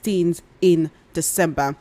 16th in December.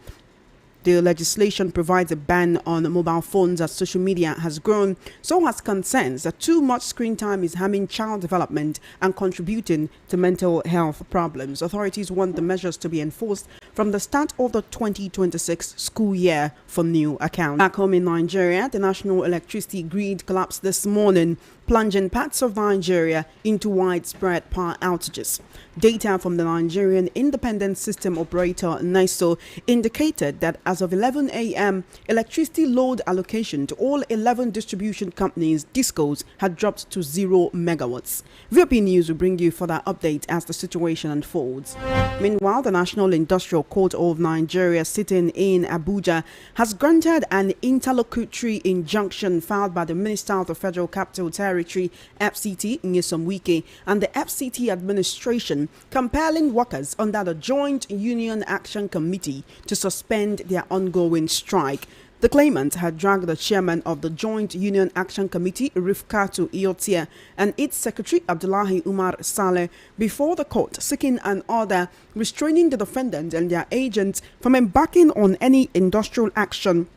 The legislation provides a ban on mobile phones as social media has grown. So has concerns that too much screen time is harming child development and contributing to mental health problems. Authorities want the measures to be enforced from the start of the 2026 school year for new accounts. Back home in Nigeria, the national electricity grid collapsed this morning, plunging parts of Nigeria into widespread power outages. Data from the Nigerian Independent System Operator (NISO) indicated that as of 11 a.m., electricity load allocation to all 11 distribution companies (DISCOs) had dropped to 0 megawatts. VP News will bring you further updates as the situation unfolds. Meanwhile, the National Industrial Court of Nigeria, sitting in Abuja, has granted an interlocutory injunction filed by the Minister of the Federal Capital Territory (FCT) Nyesom Wike and the FCT administration, compelling workers under the Joint Union Action Committee to suspend their ongoing strike. The claimant had dragged the chairman of the Joint Union Action Committee, Rifkatu Iotia, and its secretary, Abdullahi Umar Saleh, before the court, seeking an order restraining the defendants and their agents from embarking on any industrial action,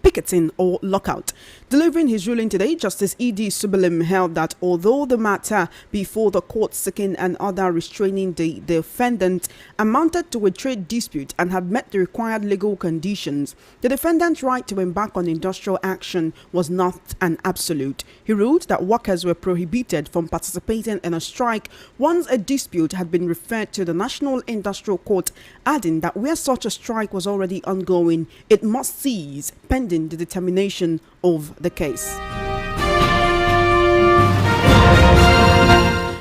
picketing or lockout. Delivering his ruling today, Justice E.D. Subilim held that although the matter before the court seeking an order restraining the defendant amounted to a trade dispute and had met the required legal conditions, the defendant's right to embark on industrial action was not an absolute. He ruled that workers were prohibited from participating in a strike once a dispute had been referred to the National Industrial Court, adding that where such a strike was already ongoing, it must cease pending the determination of the case.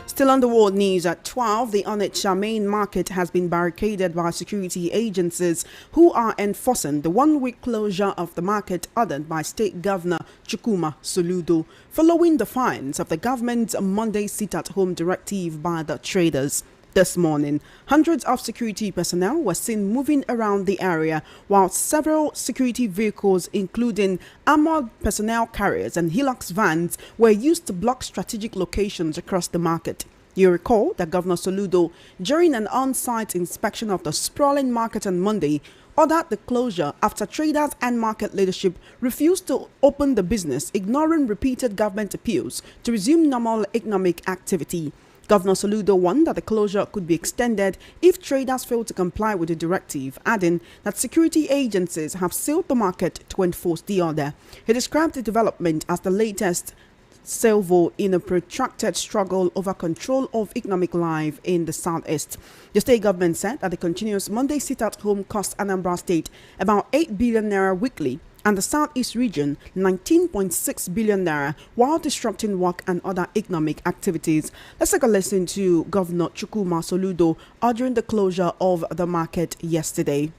Still on the world news at 12, the Onitsha main market has been barricaded by security agencies who are enforcing the one-week closure of the market ordered by State Governor Chukwuma Soludo following the fines of the government's Monday sit-at-home directive by the traders. This morning, hundreds of security personnel were seen moving around the area, while several security vehicles, including armored personnel carriers and Hilux vans, were used to block strategic locations across the market. You recall that Governor Soludo, during an on-site inspection of the sprawling market on Monday, ordered the closure after traders and market leadership refused to open the business, ignoring repeated government appeals to resume normal economic activity. Governor Soludo warned that the closure could be extended if traders fail to comply with the directive, adding that security agencies have sealed the market to enforce the order. He described the development as the latest salvo in a protracted struggle over control of economic life in the southeast. The state government said that the continuous Monday sit-at-home cost Anambra State about 8 billion naira weekly, and the Southeast region 19.6 billion naira, while disrupting work and other economic activities. Let's take a listen to Governor Chukwuma Soludo ordering the closure of the market yesterday.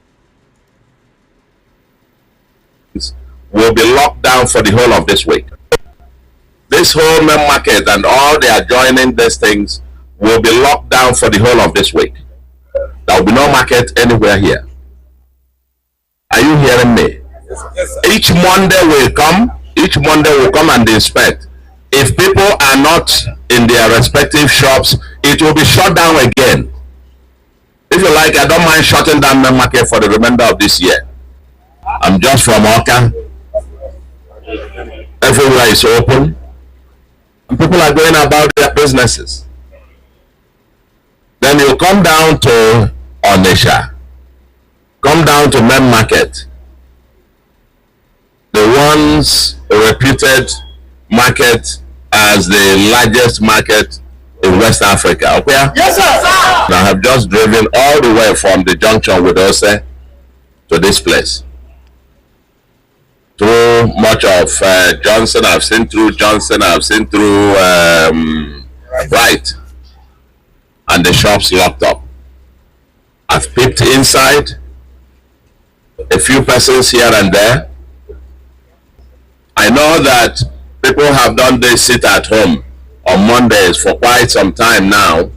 Will be locked down for the whole of this week. This whole main market and all the adjoining these things will be locked down for the whole of this week. There will be no market anywhere here. Are you hearing me? Yes, each Monday will come and inspect. If people are not in their respective shops, it will be shut down again. If you like, I don't mind shutting down the market for the remainder of this year. I'm just from Oka. Everywhere is open. And people are going about their businesses. Then you come down to Onitsha. Come down to main market. The once reputed market as the largest market in West Africa. Okay? Yes, sir. I have just driven all the way from the junction with Ose to this place. Too much of Johnson, I've seen through Johnson, I've seen through Bright, and the shops locked up. I've peeped inside, a few persons here and there. I know that people have done this sit at home on Mondays for quite some time now,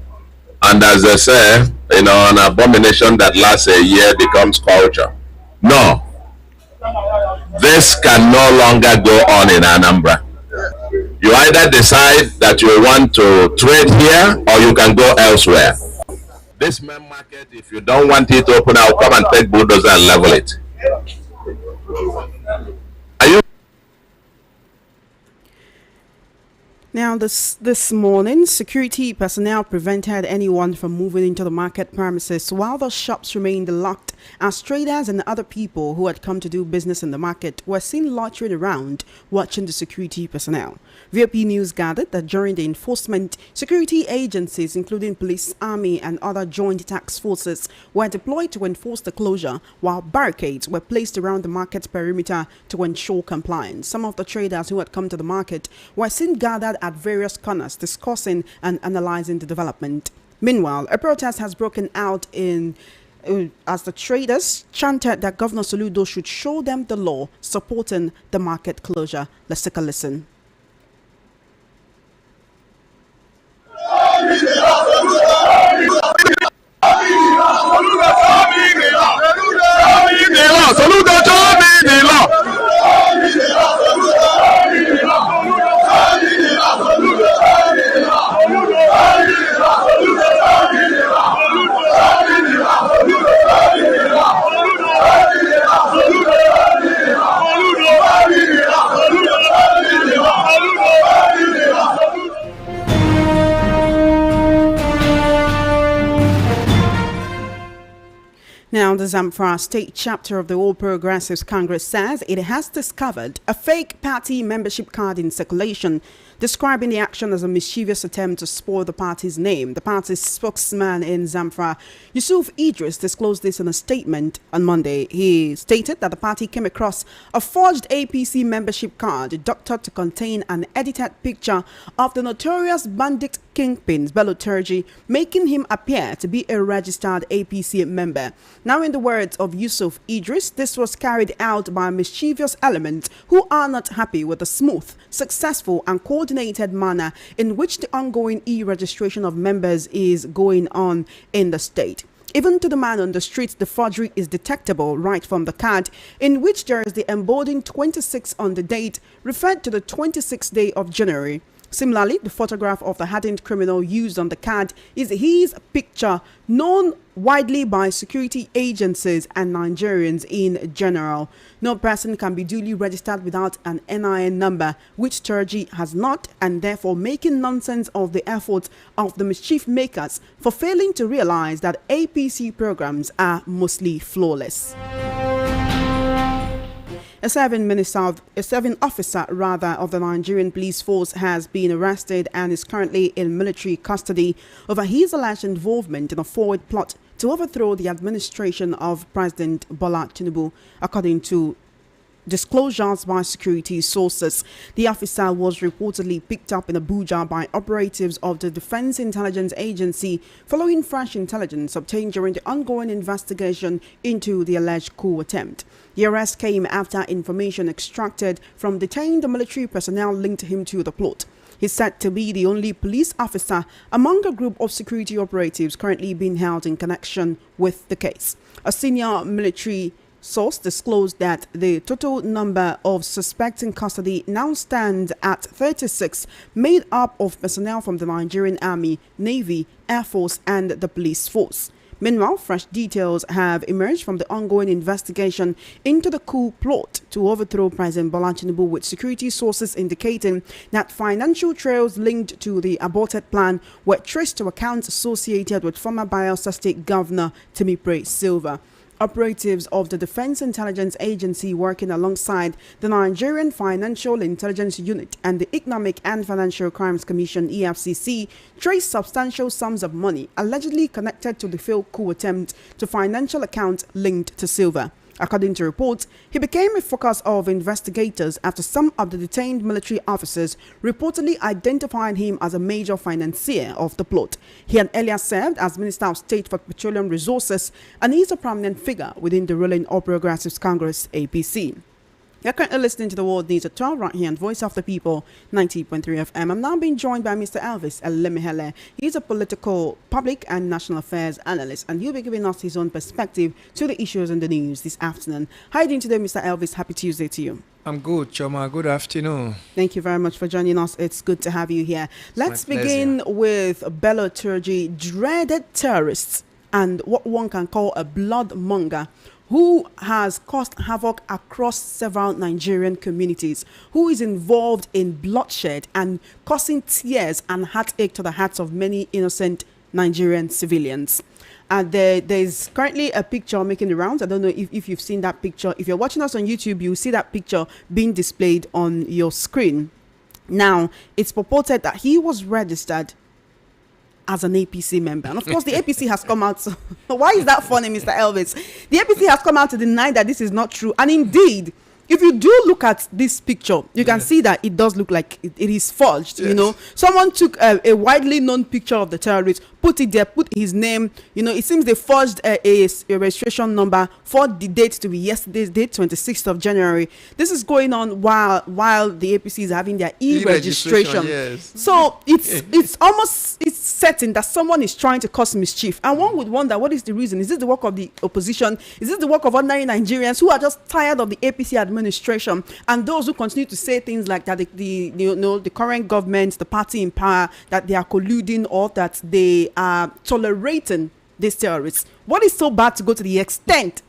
and as they say, you know, an abomination that lasts a year becomes culture. No, this can no longer go on in Anambra. You either decide that you want to trade here or you can go elsewhere. This main market, if you don't want it open, I'll come and take bulldozer and level it. Are you? Now, this morning, security personnel prevented anyone from moving into the market premises while the shops remained locked, as traders and other people who had come to do business in the market were seen loitering around watching the security personnel. VOP News gathered that during the enforcement, security agencies including police, army and other joint task forces were deployed to enforce the closure, while barricades were placed around the market perimeter to ensure compliance. Some of the traders who had come to the market were seen gathered at various corners discussing and analyzing the development. Meanwhile, a protest has broken out as the traders chanted that Governor Soludo should show them the law supporting the market closure. Let's take a listen. Now, the Zamfara State Chapter of the All Progressives Congress says it has discovered a fake party membership card in circulation, describing the action as a mischievous attempt to spoil the party's name. The party's spokesman in Zamfara, Yusuf Idris, disclosed this in a statement on Monday. He stated that the party came across a forged APC membership card doctored to contain an edited picture of the notorious bandit kingpin Bello Turji, making him appear to be a registered APC member. Now, in the words of Yusuf Idris, this was carried out by mischievous elements who are not happy with the smooth, successful and coordinated manner in which the ongoing e-registration of members is going on in the state. Even to the man on the streets, the forgery is detectable right from the card, in which there is the embodied 26 on the date, referred to the 26th day of January. Similarly, the photograph of the hardened criminal used on the card is his picture, known widely by security agencies and Nigerians in general. No person can be duly registered without an NIN number, which Turji has not, and therefore making nonsense of the efforts of the mischief makers for failing to realize that APC programs are mostly flawless. A serving officer of the Nigerian police force has been arrested and is currently in military custody over his alleged involvement in a forward plot to overthrow the administration of President Bola Tinubu, according to disclosures by security sources. The officer was reportedly picked up in Abuja by operatives of the Defense Intelligence Agency following fresh intelligence obtained during the ongoing investigation into the alleged coup attempt. The arrest came after information extracted from detained military personnel linked him to the plot. He's said to be the only police officer among a group of security operatives currently being held in connection with the case. A senior military source disclosed that the total number of suspects in custody now stands at 36, made up of personnel from the Nigerian Army, Navy, Air Force and the police force. Meanwhile, fresh details have emerged from the ongoing investigation into the coup plot to overthrow President Bola Tinubu, with security sources indicating that financial trails linked to the aborted plan were traced to accounts associated with former Bayelsa State Governor Temipre Silva. Operatives of the Defense Intelligence Agency working alongside the Nigerian Financial Intelligence Unit and the Economic and Financial Crimes Commission (EFCC) traced substantial sums of money allegedly connected to the failed coup attempt to financial accounts linked to Silva. According to reports, he became a focus of investigators after some of the detained military officers reportedly identified him as a major financier of the plot. He had earlier served as Minister of State for Petroleum Resources and is a prominent figure within the ruling All Progressives Congress (APC). You're currently listening to the World News at 12 right here on Voice of the People, 90.3 FM. I'm now being joined by Mr. Elvis Elemihele. He's a political, public and national affairs analyst, and he'll be giving us his own perspective to the issues in the news this afternoon. How are you doing today, Mr. Elvis? Happy Tuesday to you. I'm good, Choma. Good afternoon. Thank you very much for joining us. It's good to have you here. Let's begin with Bello Turji. Dreaded terrorists and what one can call a blood monger, who has caused havoc across several Nigerian communities, who is involved in bloodshed and causing tears and heartache to the hearts of many innocent Nigerian civilians. And there's currently a picture making the rounds. I don't know if you've seen that picture. If you're watching us on YouTube, you'll see that picture being displayed on your screen. Now, it's purported that he was registered as an APC member. And of course, the APC has come out. Why is that funny, Mr. Elvis? The APC has come out to deny that this is not true. And indeed, if you do look at this picture, you can see that it does look like it is forged. Yes. You know, someone took a widely known picture of the terrorist, put it there, put his name. You know, it seems they forged a registration number for the date to be yesterday's date, 26th of January. This is going on while the APC is having their e-registration. Yes. So it's almost certain that someone is trying to cause mischief, and one would wonder, what is the reason? Is this the work of the opposition? Is this the work of ordinary Nigerians who are just tired of the APC administration and those who continue to say things like that the current government, the party in power, that they are colluding or that they are tolerating these terrorists? What is so bad to go to the extent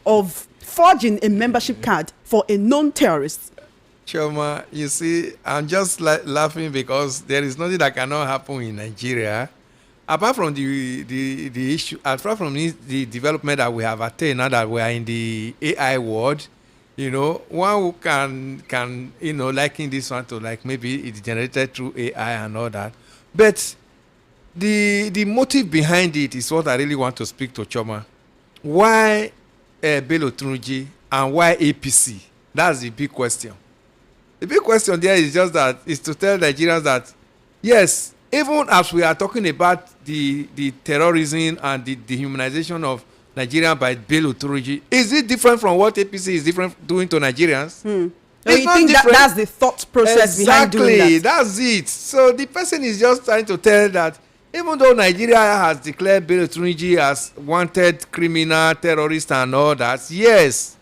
of forging a membership card for a known terrorist? Choma, you see, I'm just laughing because there is nothing that cannot happen in Nigeria. Apart from the issue, apart from the development that we have attained now that we are in the AI world, you know, one who can liken this one to like maybe it's generated through AI and all that. But the motive behind it is what I really want to speak to Choma. Why Bello Turji and why APC? That's the big question. The big question there is just that, is to tell Nigerians that, yes, even as we are talking about the terrorism and the dehumanization of Nigeria by Bello Turji, is it different from what APC is doing to Nigerians? So you think that's the thought process behind doing that? Exactly, that's it. So the person is just trying to tell that even though Nigeria has declared Bello Turji as wanted criminal, terrorist and all that, yes,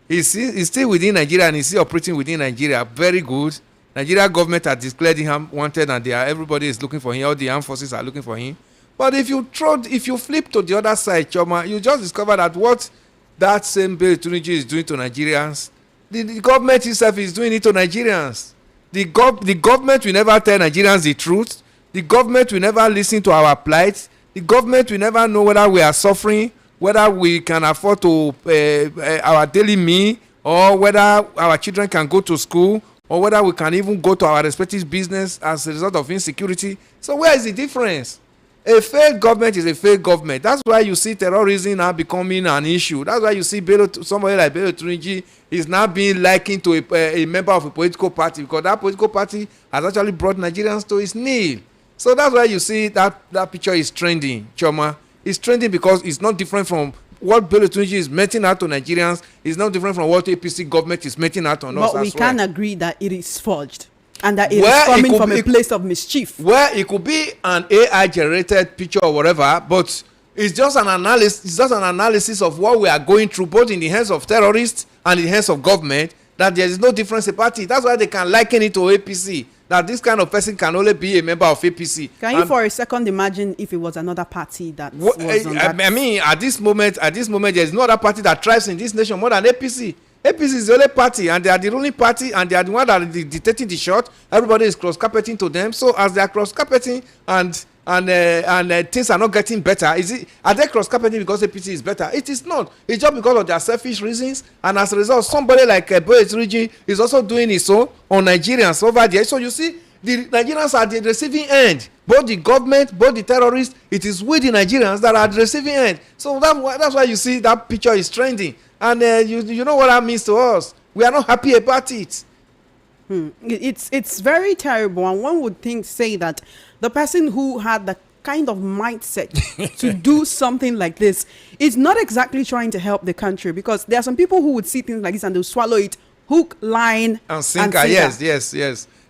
he's still within Nigeria and he's still operating within Nigeria. Very good. Nigeria government has declared him wanted and everybody is looking for him. All the armed forces are looking for him. But if you flip to the other side, Choma, you just discover that what that same Bello Turji is doing to Nigerians, the government itself is doing it to Nigerians. The government will never tell Nigerians the truth. The government will never listen to our plight. The government will never know whether we are suffering, whether we can afford to our daily meal, or whether our children can go to school, or whether we can even go to our respective business as a result of insecurity. So where is the difference? A failed government is a failed government. That's why you see terrorism now becoming an issue. That's why you see somebody like Bello Turji is now being likened to a member of a political party, because that political party has actually brought Nigerians to its knee. So that's why you see that picture is trending, Choma. It's trending because it's not different from what Bello Turji is meting out to Nigerians. It's not different from what APC government is meting out on us. But we can agree that it is forged and that it is coming from a place of mischief. Well, it could be an AI generated picture or whatever, but it's just an analysis. It's just an analysis of what we are going through, both in the hands of terrorists and in the hands of government. That there is no difference in party. That's why they can liken it to APC. That this kind of person can only be a member of APC. Can you for a second imagine if it was another party that was on that? I mean, at this moment, there is no other party that thrives in this nation more than APC. APC is the only party, and they are the ruling party, and they are the one that are dictating the shot. Everybody is cross-carpeting to them. So as they are cross-carpeting and things are not getting better, are they cross-carpeting because APC is better? It is not. It's just because of their selfish reasons, and as a result, somebody like Bello Turji is also doing his own on Nigerians over there. So you see, the Nigerians are the receiving end. Both the government, both the terrorists, it is with the Nigerians that are the receiving end. So that's why you see that picture is trending. And you know what that means to us. We are not happy about it. It's very terrible, and one would say that the person who had the kind of mindset to do something like this is not exactly trying to help the country, because there are some people who would see things like this and they'll swallow it hook, line, and sinker.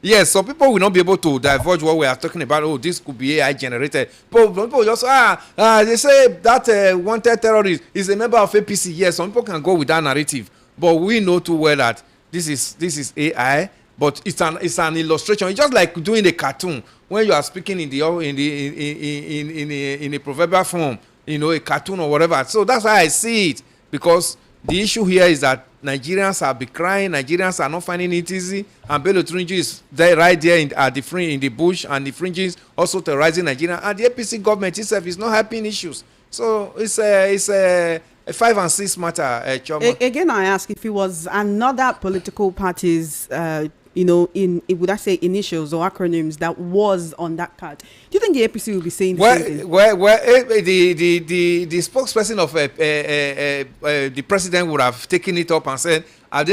Yes, so people will not be able to divulge what we are talking about. Oh, this could be AI generated. But people just they say that wanted terrorist is a member of APC. Yes, some people can go with that narrative, but we know too well that this is AI. But it's an illustration. It's just like doing a cartoon when you are speaking in a proverbial form. a cartoon or whatever. So that's why I see it, because the issue here is that Nigerians are be crying, Nigerians are not finding it easy, and Bello Turji is there right there in the bush, and the fringes also terrorizing Nigeria, and the APC government itself is not helping issues. So it's a 5 and 6 matter. Again, I ask, if it was another political party's would I say initials or acronyms that was on that card, do you think the APC will be saying the same thing? The spokesperson of the president would have taken it up and said, have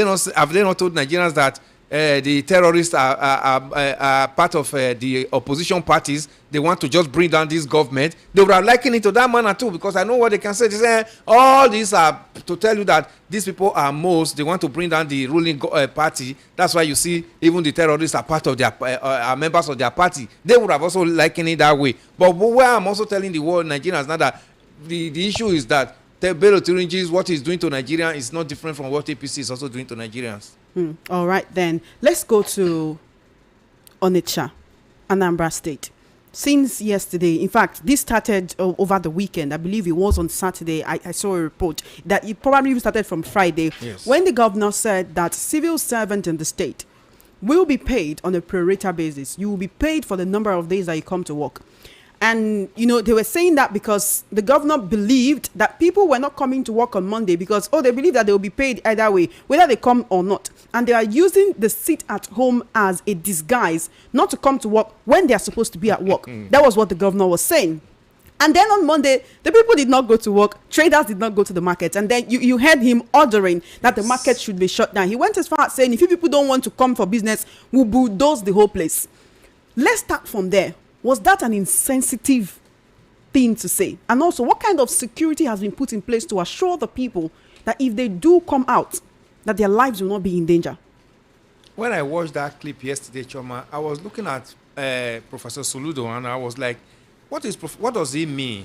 they not told Nigerians that the terrorists are part of the opposition parties? They want to just bring down this government. They would have likened it to that manner too, because I know what they can say. They say all these are to tell you that these people are they want to bring down the ruling party. That's why you see even the terrorists are part of their are members of their party. They would have also likened it that way. But where I'm also telling the world, Nigerians, now that the issue is that Bello Turji, what he's doing to Nigeria is not different from what APC is also doing to Nigerians. All right, then let's go to Onitsha, Anambra State. Since yesterday, in fact, this started over the weekend. I believe it was on Saturday. I saw a report that it probably started from Friday, yes, when the governor said that civil servants in the state will be paid on a pro rata basis. You will be paid for the number of days that you come to work. And, they were saying that because the governor believed that people were not coming to work on Monday because, they believe that they will be paid either way, whether they come or not. And they are using the sit at home as a disguise not to come to work when they are supposed to be at work. That was what the governor was saying. And then on Monday, the people did not go to work. Traders did not go to the market. And then you heard him ordering that the market should be shut down. He went as far as saying, if you people don't want to come for business, we'll bulldoze the whole place. Let's start from there. Was that an insensitive thing to say? And also, what kind of security has been put in place to assure the people that if they do come out, that their lives will not be in danger? When I watched that clip yesterday, Choma, I was looking at Professor Soludo, and I was like, what does it mean?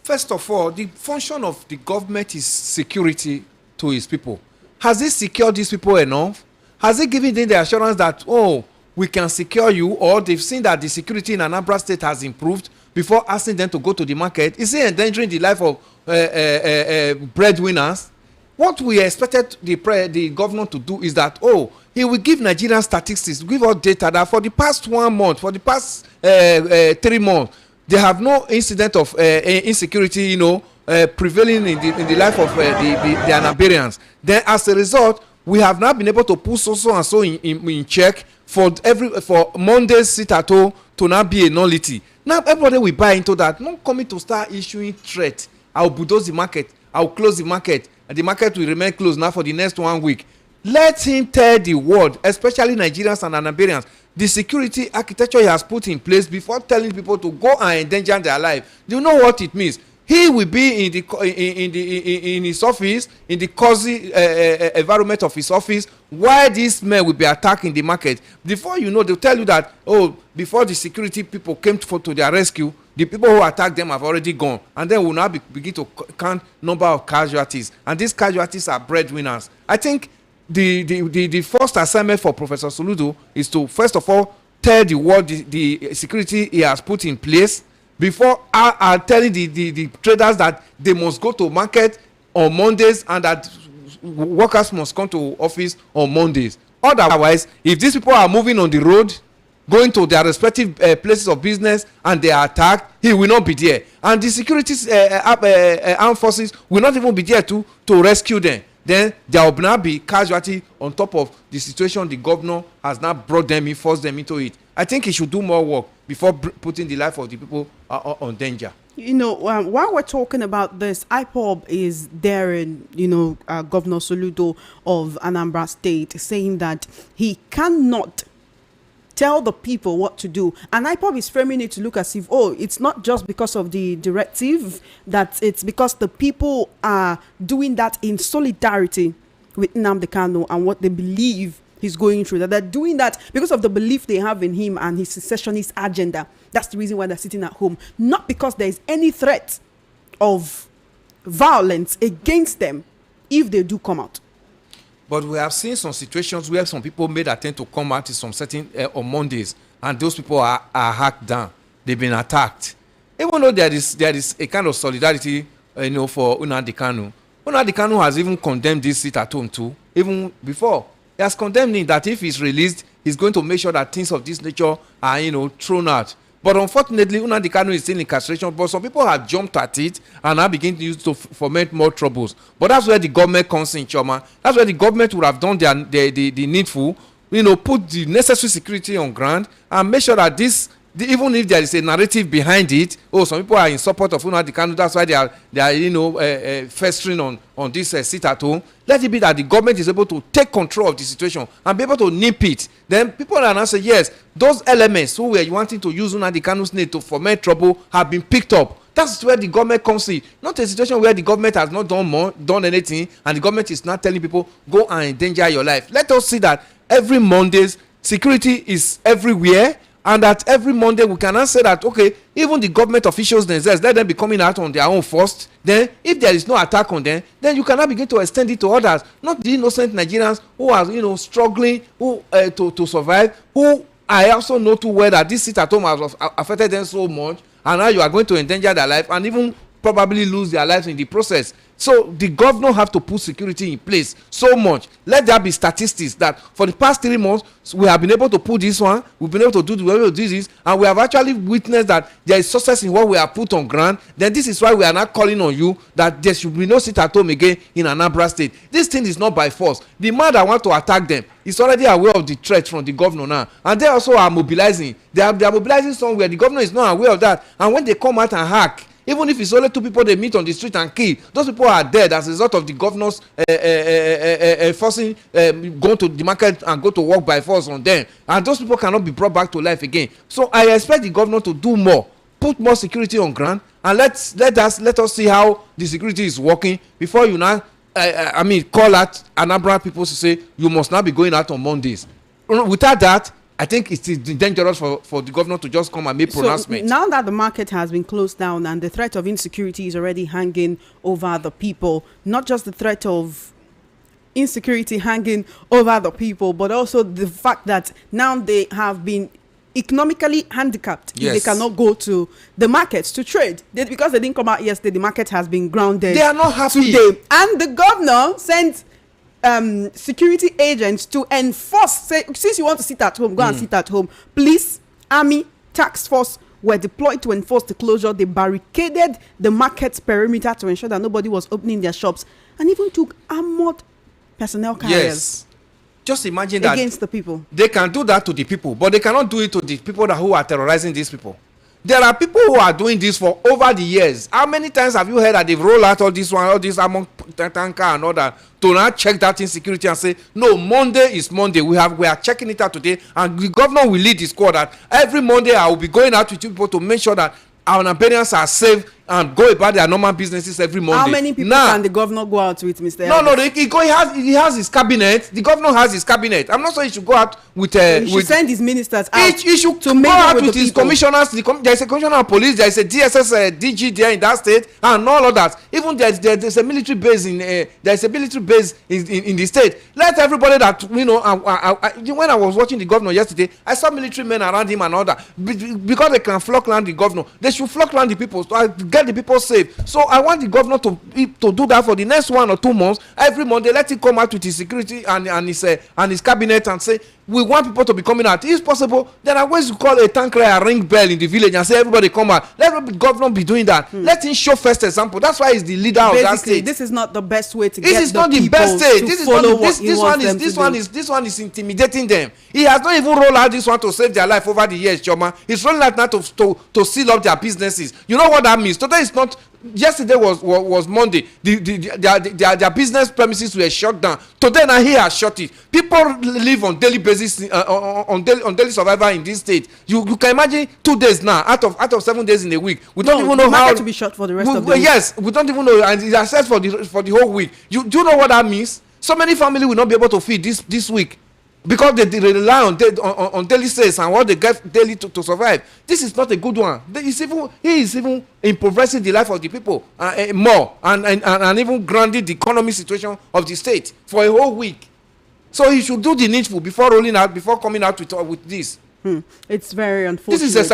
First of all, the function of the government is security to its people. Has it secured these people enough? Has it given them the assurance that, we can secure you, or they've seen that the security in Anambra State has improved before asking them to go to the market? Is it endangering the life of breadwinners? What we expected the governor to do is that, he will give Nigerian statistics, give us data that for the past 1 month, for the past 3 months, they have no incident of insecurity, prevailing in the life of the Anambarians. Then as a result, we have now been able to put so and so in check for Monday's sit-at-home to now be a nullity. Now everybody will buy into that. Not coming to start issuing threat. I'll bulldoze the market. I'll close the market. And the market will remain closed now for the next 1 week. Let him tell the world, especially Nigerians and Anambarians, the security architecture he has put in place before telling people to go and endanger their life. Do you know what it means? He will be in his office, in the cozy environment of his office, while these men will be attacking the market. Before you know, they'll tell you that, before the security people came to their rescue, the people who attacked them have already gone. And then we'll now begin to count number of casualties. And these casualties are breadwinners. I think the first assignment for Professor Soludo is to, first of all, tell the world the security he has put in place, before I telling the traders that they must go to market on Mondays and that workers must come to office on Mondays. Otherwise, if these people are moving on the road, going to their respective places of business, and they are attacked, he will not be there. And the security armed forces will not even be there to rescue them. Then there will now be casualty on top of the situation the governor has now brought them in, forced them into it. I think he should do more work before putting the life of the people on danger. While we're talking about this, IPOB is there in, Governor Soludo of Anambra State saying that he cannot tell the people what to do. And IPOB is framing it to look as if, it's not just because of the directive, that it's because the people are doing that in solidarity with Nnamdi Kanu and what they believe he's going through, that they're doing that because of the belief they have in him and his secessionist agenda. That's the reason why they're sitting at home, not because there is any threat of violence against them if they do come out. But we have seen some situations where some people made attempt to come out in some certain on Mondays, and those people are hacked down. They've been attacked. even though there is a kind of solidarity, for Nnamdi Kanu. Nnamdi Kanu has even condemned this sit at home too, even before. He has condemned him that if he's released, he's going to make sure that things of this nature are, thrown out. But unfortunately, Nnamdi Kanu is still in incarceration. But some people have jumped at it and are beginning to use to foment more troubles. But that's where the government comes in, Choma. That's where the government would have done the needful, put the necessary security on ground and make sure that even if there is a narrative behind it, some people are in support of Nnamdi Kanu, that's why they are festering on this sit at home. Let it be that the government is able to take control of the situation and be able to nip it. Then people are now saying, yes, those elements who were wanting to use Nnamdi Kanu's name to foment trouble have been picked up. That's where the government comes in. Not a situation where the government has not done anything and the government is not telling people, go and endanger your life. Let us see that every Mondays, security is everywhere. And that every Monday we can now say that, okay, even the government officials themselves, let them be coming out on their own first. Then, if there is no attack on them, then you cannot begin to extend it to others. Not the innocent Nigerians who are, struggling to survive, who I also know too well that this sit at home has affected them so much, and now you are going to endanger their life and even probably lose their lives in the process. So the governor have to put security in place so much. Let there be statistics that for the past 3 months we have been able to put this one, we've been able to do this, and we have actually witnessed that there is success in what we have put on ground. Then this is why we are now calling on you that there should be no sit at home again in Anambra State. This thing is not by force. The man that want to attack them is already aware of the threat from the governor now, and they also are mobilizing. They are mobilizing somewhere. The governor is not aware of that, and when they come out and hack, even if it's only 2 people they meet on the street and kill, those people are dead as a result of the governors forcing going to the market and go to work by force on them, and those people cannot be brought back to life again. So I expect the governor to do more, put more security on ground, and let us see how the security is working before you now call out Anambra people to say you must not be going out on Mondays. Without that, I think it's dangerous for the governor to just come and make pronouncements. So now that the market has been closed down and the threat of insecurity is already hanging over the people, not just the threat of insecurity hanging over the people, but also the fact that now they have been economically handicapped. Yes. They cannot go to the markets to trade. Because they didn't come out yesterday, the market has been grounded. They are not happy. Today. And the governor sent security agents to enforce, say, since you want to sit at home, go and sit at home. Police, army, task force were deployed to enforce the closure. They barricaded the market's perimeter to ensure that nobody was opening their shops, and even took armored personnel carriers. Yes. Just imagine that against the people. They can do that to the people, but they cannot do it to the people who are terrorizing these people. There are people who are doing this for over the years. How many times have you heard that they've rolled out all this among tanker and all that to now check that insecurity and say, no, Monday is Monday. We are checking it out today, and the governor will lead the squad that every Monday I will be going out with you people to make sure that our Nigerians are safe and go about their normal businesses every Monday. How many people can the governor go out with, Mr. He has his cabinet. The governor has his cabinet. I'm not saying he should go out with he should send his ministers out. He should to go out with his people. commissioners. There is a commissioner of police. There is a DSS DG there in that state, and all of that. Even there's a military base in the state. Let everybody that when I was watching the governor yesterday, I saw military men around him and all that, because they can flock land the governor. They should flock land the people to get the people safe. So I want the governor to do that for the next 1 or 2 months. Every Monday, let him come out with his security and his cabinet and say, we want people to be coming out. If possible, then I always call a tank cry, a ring bell in the village and say, everybody come out. Let the governor be doing that. Let him show first example. That's why he's the leader of that state. This is not the best way to get this is not the best state. This one is intimidating them. He has not even rolled out this one to save their life over the years, Choma. He's rolling out now to seal up their businesses. You know what that means? Today is not. Yesterday was Monday. Their business premises were shut down. Today now he has shut it. People live on daily basis on daily survival in this state. You can imagine 2 days now out of 7 days in a week. We don't even know how to be shut for the rest of the week. Yes, we don't even know, and it access for the whole week. Do you know what that means? So many families will not be able to feed this week, because they rely on daily sales and what they get daily to survive. This is not a good one. He is even impoverishing the life of the people more and even grounding the economic situation of the state for a whole week. So he should do the needful before coming out with this. It's very unfortunate. This is a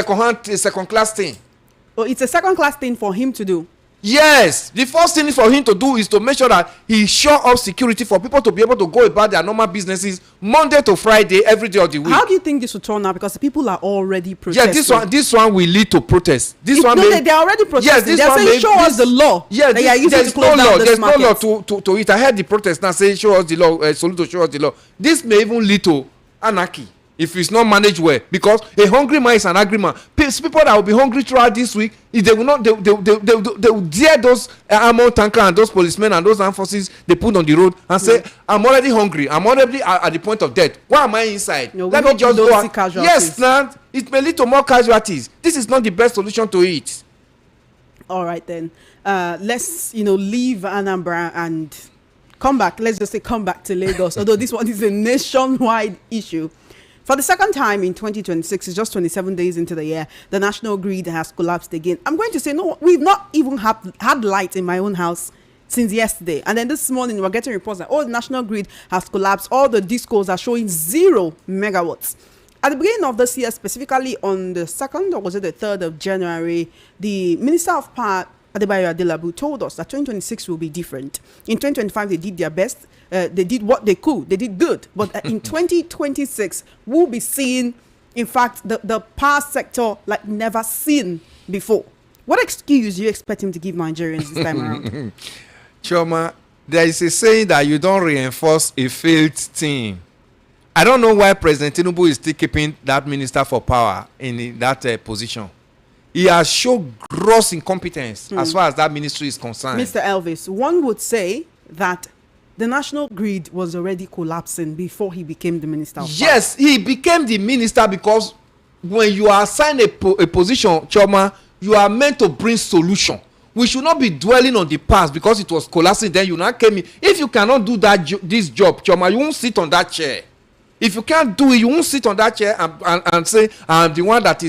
second class thing. Oh, it's a second-class thing for him to do. Yes, the first thing for him to do is to make sure that he shore up security for people to be able to go about their normal businesses Monday to Friday, every day of the week. How do you think this will turn out? Because the people are already protesting. Yeah, this one will lead to protest. They're already protesting. Yes, they're saying, show us the law. Yeah, there's no law. There's no law to it. I heard the protest now saying, show us the law. Soludo, show us the law. This may even lead to anarchy if it's not managed well, because a hungry man is an angry man. People that will be hungry throughout this week, if they will not, they will dare those armored tanker and those policemen and those armed forces they put on the road and say, I'm already hungry, I'm already at the point of death. Why am I inside? No, let me just go out. Yes, now it may lead to more casualties. This is not the best solution to it. All right then, let's leave Anambra and come back. Let's just say come back to Lagos. Although this one is a nationwide issue. For the second time in 2026, it's just 27 days into the year, the national grid has collapsed again. I'm going to say, no, we've not even had light in my own house since yesterday. And then this morning, we're getting reports that, the national grid has collapsed. All the discos are showing 0 megawatts. At the beginning of this year, specifically on the 2nd, or was it the 3rd of January, the Minister of Power, Adebayo Adelabu, told us that 2026 will be different. In 2025, they did their best. They did what they could. They did good. But in 2026, we'll be seeing, in fact, the power sector like never seen before. What excuse do you expect him to give Nigerians this time around? Choma, there is a saying that you don't reinforce a failed team. I don't know why President Tinubu is still keeping that Minister for Power in that position. He has shown gross incompetence as far as that ministry is concerned. Mr. Elvis, one would say that the national grid was already collapsing before he became the Minister of Power. Yes, he became the minister because when you are assigned a position, Choma, you are meant to bring solution. We should not be dwelling on the past because it was collapsing. Then you now came in. If you cannot do this job, Choma, you won't sit on that chair. If you can't do it, you won't sit on that chair and say, I'm the one that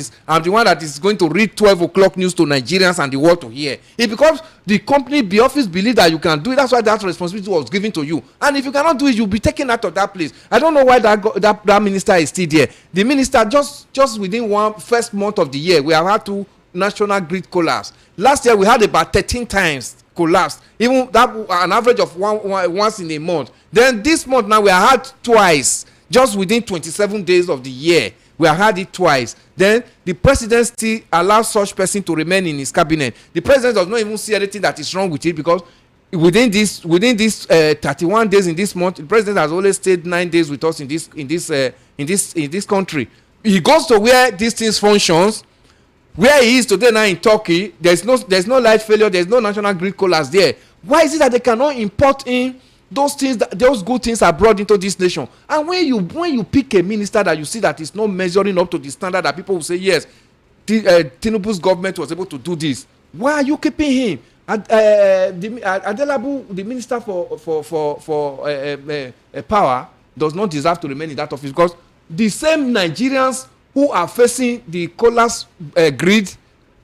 is going to read 12 o'clock news to Nigerians and the world to hear. It becomes the office believe that you can do it. That's why that responsibility was given to you. And if you cannot do it, you'll be taken out of that place. I don't know why that minister is still there. The minister, just within first month of the year, we have had 2 national grid collapse. Last year, we had about 13 times collapsed. Even that, an average of once in a month. Then this month now, we have had twice. Just within 27 days of the year, we have had it twice. Then the president still allows such person to remain in his cabinet. The president does not even see anything that is wrong with it because within this 31 days in this month, the president has always stayed 9 days with us in this country. He goes to where these things functions. Where he is today now in Turkey, there's no light failure, there's no national grid collapse there. Why is it that they cannot import in those things, those good things are brought into this nation? And when you pick a minister that you see that is not measuring up to the standard that people will say, yes, Tinubu's government was able to do this, why are you keeping him? Adelabu, the minister for power, does not deserve to remain in that office because the same Nigerians who are facing the collapse grid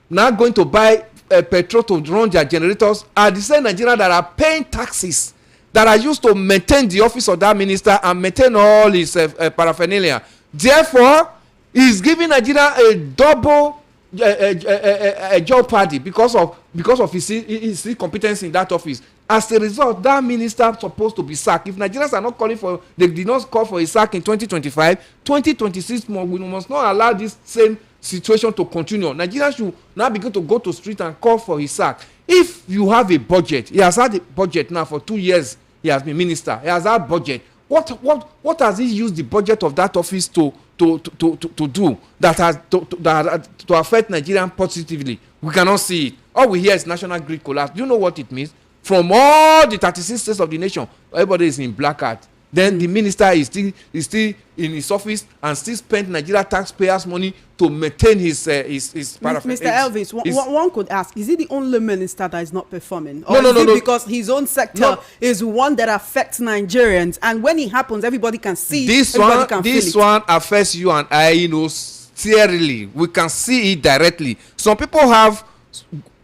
now going to buy petrol to run their generators are the same Nigerians that are paying taxes that are used to maintain the office of that minister and maintain all his paraphernalia. Therefore, he's giving Nigeria a double job party because of his competence in that office. As a result, that minister is supposed to be sacked. If Nigerians are not calling for, they did not call for a sack in 2025, 2026, we must not allow this same situation to continue. Nigerians should now begin to go to street and call for his sack. If you have a budget, he has had a budget now for 2 years. He has been minister. He has had budget. What has he used the budget of that office to do that has to affect Nigerian positively? We cannot see it. All we hear is national grid collapse. Do you know what it means? From all the 36 states of the nation, everybody is in black hat. Then the minister is still in his office and still spend Nigeria taxpayers' money to maintain his Mr. Elvis, one could ask, is he the only minister that is not performing? Or no. Because his own sector is one that affects Nigerians, and when it happens, everybody can see. This one affects you and I, seriously. We can see it directly. Some people have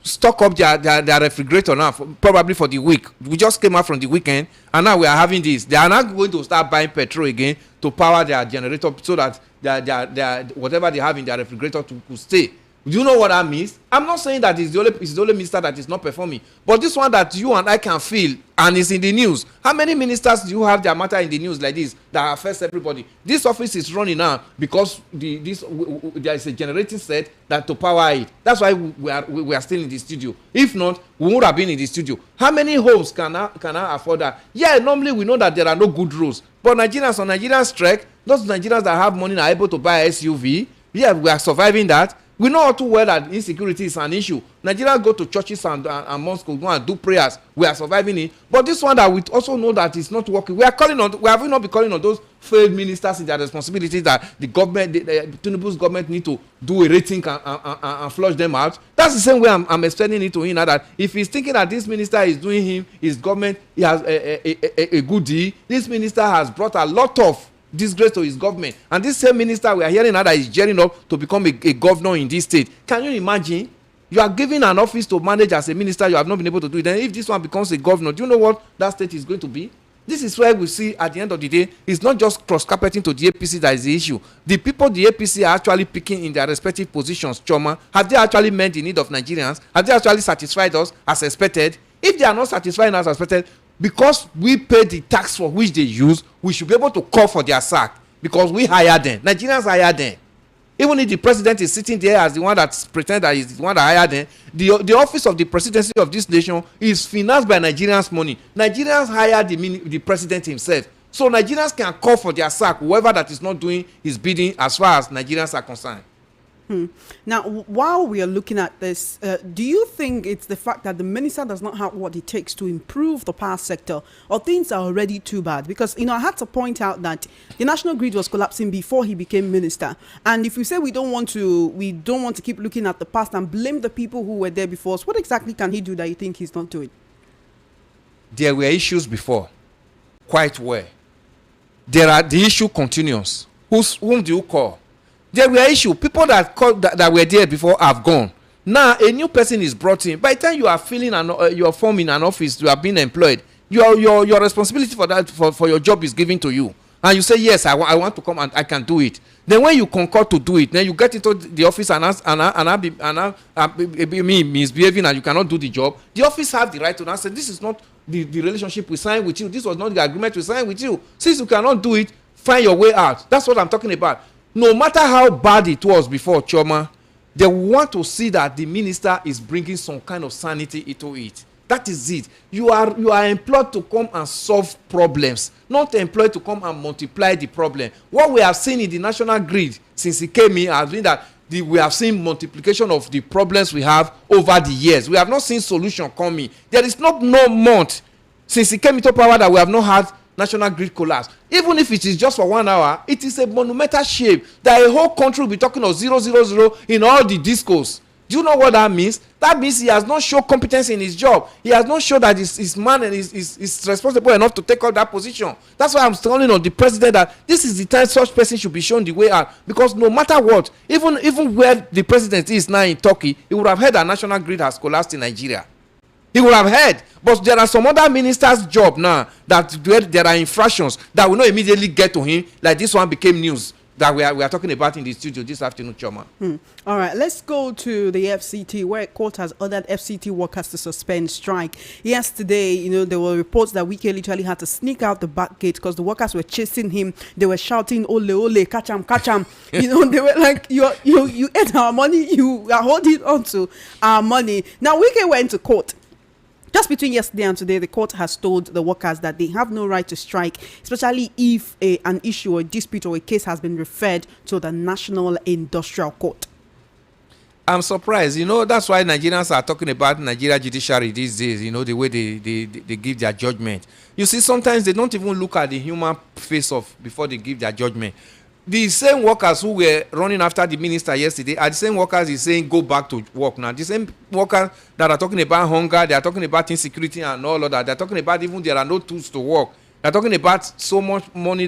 stock up their refrigerator now, probably for the week. We just came out from the weekend and now we are having this. They are now going to start buying petrol again to power their generator so that their whatever they have in their refrigerator to stay. Do you know what that means? I'm not saying that it's the only minister that is not performing, but this one that you and I can feel and is in the news. How many ministers do you have their matter in the news like this that affects everybody? This office is running now because there is a generating set that to power it. That's why we are still in the studio. If not, we would have been in the studio. How many homes can I afford that? Yeah, normally we know that there are no good roads, but Nigerians on Nigerian strike, those Nigerians that have money are able to buy SUV. Yeah, we are surviving that. We know all too well that insecurity is an issue. Nigerians go to churches and mosques, go and do prayers. We are surviving it. But this one that we also know that it's not working. We have not been calling on those failed ministers in their responsibilities that the government, Tinubu's government need to do a rating and flush them out. That's the same way I'm explaining it to him now, that if he's thinking that this minister is doing his government, he has a good deal. This minister has brought a lot of disgrace to his government, and this same minister we are hearing now that is gearing up to become a governor in this state. Can you imagine? You are given an office to manage as a minister, you have not been able to do it. Then if this one becomes a governor, do you know what that state is going to be? This is where we see at the end of the day, it's not just cross-carpeting to the APC that is the issue. The people the APC are actually picking in their respective positions, Choma, have they actually met the need of Nigerians? Have they actually satisfied us as expected? If they are not satisfying us as expected, because we pay the tax for which they use, we should be able to call for their sack, because we hire them. Nigerians hire them. Even if the president is sitting there as the one that pretends that he's the one that hired them, the office of the presidency of this nation is financed by Nigerians' money. Nigerians hire the president himself. So Nigerians can call for their sack, whoever that is not doing his bidding as far as Nigerians are concerned. Now, while we are looking at this, do you think it's the fact that the minister does not have what it takes to improve the power sector, or things are already too bad? Because, I had to point out that the national grid was collapsing before he became minister. And if you say we don't want to keep looking at the past and blame the people who were there before us, what exactly can he do that you think he's not doing? There were issues before, quite well. The issue continues. Whom do you call? There were issues. People that were there before have gone. Now a new person is brought in. By the time you are you are forming an office, you are being employed, your responsibility for that for your job is given to you, and you say yes, I want to come and I can do it. Then when you concur to do it, then you get into the office and be misbehaving and you cannot do the job. The office have the right to answer. This is not the relationship we signed with you. This was not the agreement we signed with you. Since you cannot do it, find your way out. That's what I'm talking about. No matter how bad it was before, Choma, they want to see that the minister is bringing some kind of sanity into it. That is it. You are employed to come and solve problems, not employed to come and multiply the problem. What we have seen in the national grid since he came in has been that we have seen multiplication of the problems we have over the years. We have not seen solution coming. There is no month since he came into power that we have not had national grid collapse. Even if it is just for 1 hour, it is a monumental shape that a whole country will be talking of 000 in all the discos. Do you know what that means? That means he has not shown competence in his job. He has not shown that his man and is responsible enough to take up that position. That's why I'm telling on the president that this is the time such person should be shown the way out. Because no matter what, even where the president is now in Turkey, he would have heard that national grid has collapsed in Nigeria. He would have heard. But there are some other ministers' job now that there are infractions that will not immediately get to him, like this one became news that we are talking about in the studio this afternoon, Choma. All right, let's go to the FCT, where court has ordered FCT workers to suspend strike. Yesterday, there were reports that Wike literally had to sneak out the back gate because the workers were chasing him. They were shouting, "Ole, ole, catch him, catch him." They were like, you ate our money, you are holding on to our money. Now, Wike went to court. Just between yesterday and today, the court has told the workers that they have no right to strike, especially if an issue or a dispute or a case has been referred to the National Industrial Court. I'm surprised. That's why Nigerians are talking about Nigeria judiciary these days, the way they give their judgment. You see, sometimes they don't even look at the human face before they give their judgment. The same workers who were running after the minister yesterday are the same workers he's saying go back to work now. The same workers that are talking about hunger, they are talking about insecurity and all of that. They're talking about even there are no tools to work. They're talking about so much money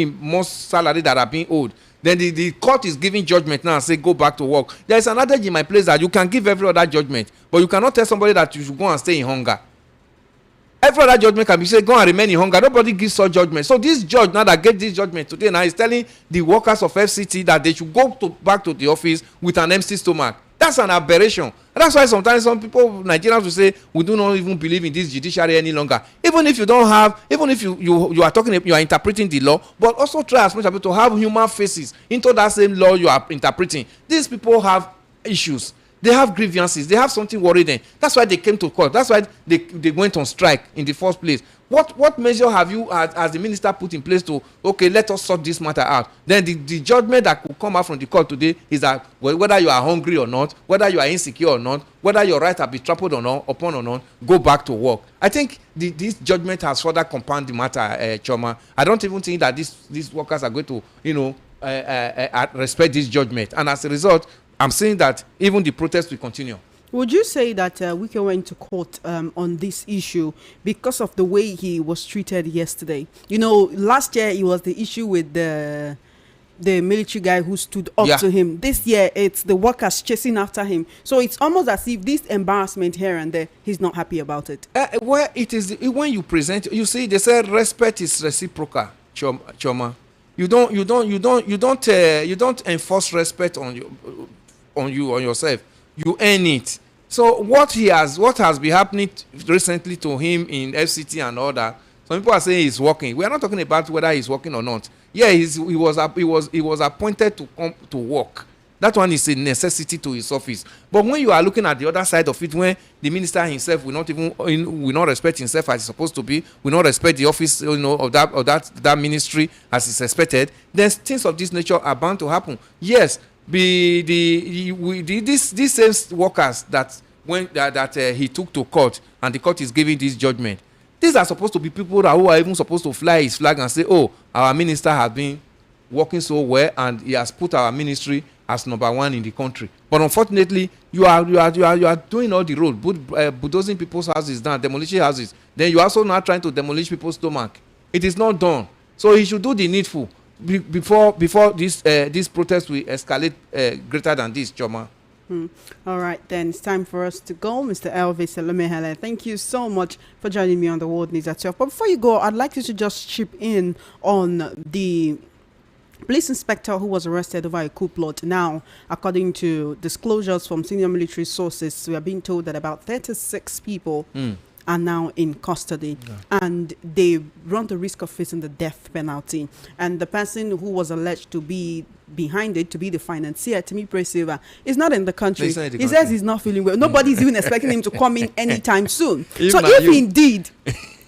more salary that are being owed. Then the court is giving judgment now and say go back to work. There is an adage in my place that you can give every other judgment, but you cannot tell somebody that you should go and stay in hunger. Every other judgment can be said, go and remain in hunger. Nobody gives such judgment. So this judge now that get this judgment today now is telling the workers of FCT that they should go back to the office with an empty stomach. That's an aberration. That's why sometimes some people, Nigerians, will say, we do not even believe in this judiciary any longer. Even if you don't have, even if you are talking, you are interpreting the law, but also try as much as possible to have human faces into that same law you are interpreting. These people have issues. They have grievances. They have something worrying them. That's why they came to court. That's why they went on strike in the first place. What measure have you, as the minister, put in place to, okay, let us sort this matter out? Then the judgment that could come out from the court today is that, well, whether you are hungry or not, whether you are insecure or not, whether your right have been trampled or not, upon or not, go back to work. I think this judgment has further compounded the matter, Choma. I don't even think that these workers are going to, respect this judgment. And as a result, I'm saying that even the protest will continue. Would you say that Wike went to court on this issue because of the way he was treated yesterday? You know, last year it was the issue with the military guy who stood up to him. This year it's the workers chasing after him. So it's almost as if this embarrassment here and there, he's not happy about it. Well, it is when you present. You see, they say respect is reciprocal, Choma. You don't enforce respect on yourself. You earn it. So what has been happening recently to him in FCT and all that, some people are saying he's working. We are not talking about whether he's working or not. Yeah, he was appointed to come to work. That one is a necessity to his office. But when you are looking at the other side of it, when the minister himself will not respect himself as he's supposed to be, will not respect the office, of that ministry as is expected, then things of this nature are bound to happen. Yes. These same workers that he took to court and the court is giving this judgment, these are supposed to be people who are even supposed to fly his flag and say, oh, our minister has been working so well and he has put our ministry as number one in the country. But unfortunately, you are doing all the road, bulldozing people's houses down, demolishing houses. Then you also now trying to demolish people's stomach. It is not done. So he should do the needful before this protest will escalate greater than this, Choma. All right, then it's time for us to go. Mr. Elvis Elamehele, thank you so much for joining me on the World News at 12. But before you go, I'd like you to just chip in on the police inspector who was arrested over a coup plot. Now, according to disclosures from senior military sources, we are being told that about 36 people are now in custody, and they run the risk of facing the death penalty. And the person who was alleged to be behind it, to be the financier, Timi Silva, is not in the country. He says he's not feeling well. Nobody's even expecting him to come in anytime soon. If indeed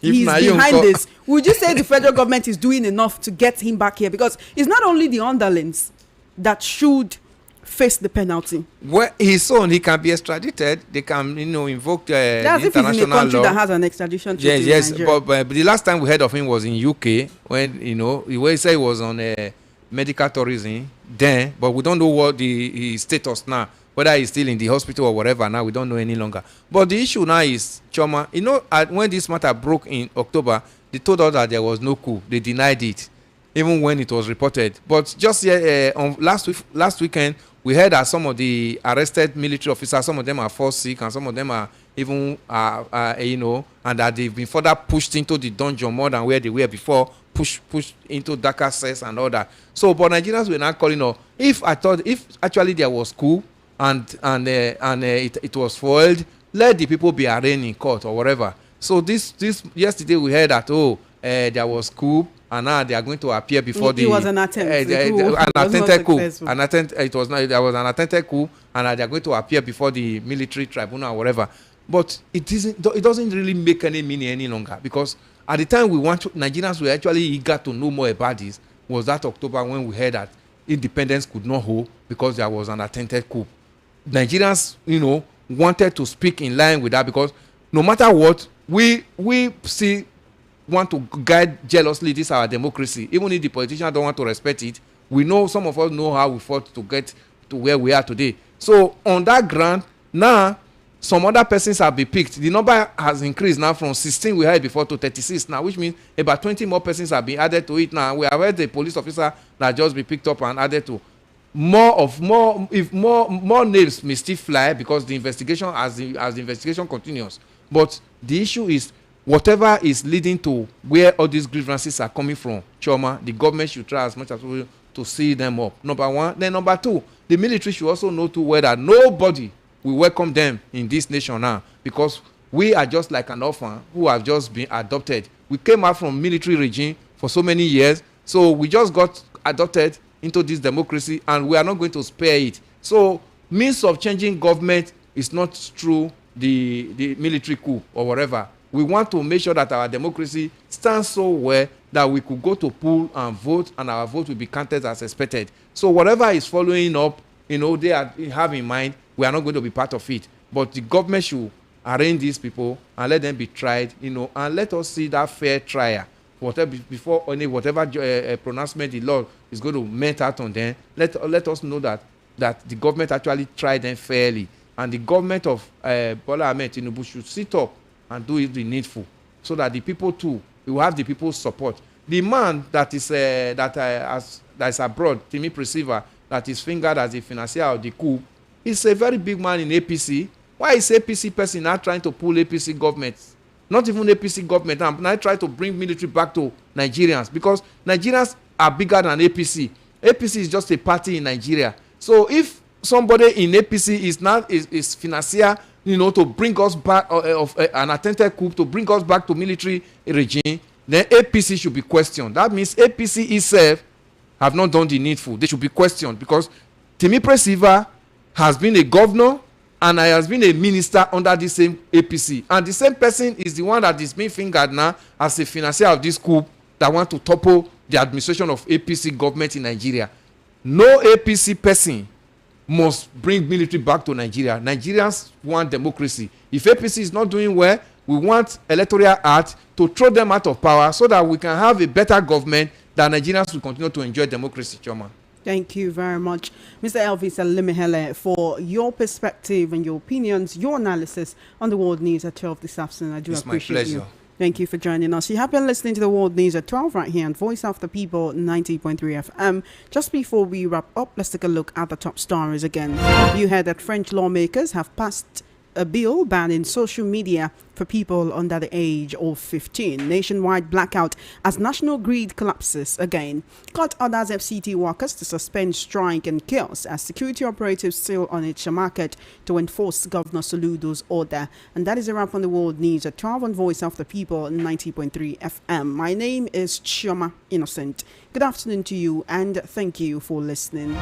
he's behind this, would you say the federal government is doing enough to get him back here? Because it's not only the underlings that should face the penalty. Well, his son, he can be extradited. They can, invoke that's if he's in a country law that has an extradition treaty. Yes. Nigeria. But the last time we heard of him was in UK when he said he was on medical tourism then. But we don't know what his status now. Whether he's still in the hospital or whatever. Now we don't know any longer. But the issue now is, Choma, when this matter broke in October, they told us that there was no coup. They denied it, even when it was reported. But just on last weekend, we heard that some of the arrested military officers, some of them are fall sick, and some of them are even, and that they've been further pushed into the dungeon more than where they were before, pushed into darker cells and all that. So, but Nigerians were not calling up. If actually there was coup and it was foiled, let the people be arraigned in court or whatever. So this yesterday we heard that there was coup. And now they are going to appear before It was an attempt. There was an attempted coup, and they are going to appear before the military tribunal or whatever. But it doesn't really make any meaning any longer, because at the time Nigerians were actually eager to know more about this. Was that October when we heard that independence could not hold because there was an attempted coup? Nigerians, wanted to speak in line with that, because no matter what, we see. Want to guide jealously this our democracy, even if the politicians don't want to respect it. We know, some of us know how we fought to get to where we are today. So on that ground, now some other persons have been picked. The number has increased now from 16 we had before to 36 now, which means about 20 more persons have been added to it now. We have heard the police officer that just be picked up and added to more names may still fly, because the investigation as the investigation continues. But the issue is, whatever is leading to where all these grievances are coming from, Choma, the government should try as much as possible to seal them up. Number one. Then number two, the military should also know too well that nobody will welcome them in this nation now, because we are just like an orphan who have just been adopted. We came out from military regime for so many years, so we just got adopted into this democracy, and we are not going to spare it. So means of changing government is not through the military coup or whatever. We want to make sure that our democracy stands so well that we could go to poll and vote, and our vote will be counted as expected. So whatever is following up, they have in mind, we are not going to be part of it. But the government should arrange these people and let them be tried, and let us see that fair trial. Before whatever pronouncement the law is going to mete out on them, let us know that the government actually tried them fairly, and the government of Bola Ahmed Tinubu should sit up and do the needful, so that the people too will have the people's support. The man that is abroad, Timi Presiva, that is fingered as a financier of the coup, is a very big man in APC. Why is APC person now trying to pull APC government? Not even APC government. I'm now trying to bring military back to Nigerians, because Nigerians are bigger than APC. APC is just a party in Nigeria. So if somebody in APC is financier, to bring us back of an attempted coup, to bring us back to military regime, then APC should be questioned. That means APC itself have not done the needful. They should be questioned, because Timi Presiva has been a governor and I has been a minister under the same APC, and the same person is the one that is being fingered now as a financier of this coup that want to topple the administration of APC government in Nigeria. No APC person must bring military back to Nigeria. Nigerians want democracy. If APC is not doing well, we want electoral act to throw them out of power, so that we can have a better government, that Nigerians will continue to enjoy democracy, Choma. Thank you very much, Mr. Elvis Alimehele, for your perspective and your opinions, your analysis on the world news at 12 this afternoon. I do appreciate you. Thank you for joining us. You have been listening to the World News at 12 right here on Voice of the People 90.3 FM. Just before we wrap up, let's take a look at the top stories again. You heard that French lawmakers have passed a bill banning social media for people under the age of 15. Nationwide blackout as national grid collapses again. Court orders FCT workers to suspend strike and chaos as security operatives sail on its market to enforce Governor Soludo's order. And that is a wrap on the World News at 12 on Voice of the People 90.3 FM. My name is Chioma Innocent. Good afternoon to you, and thank you for listening.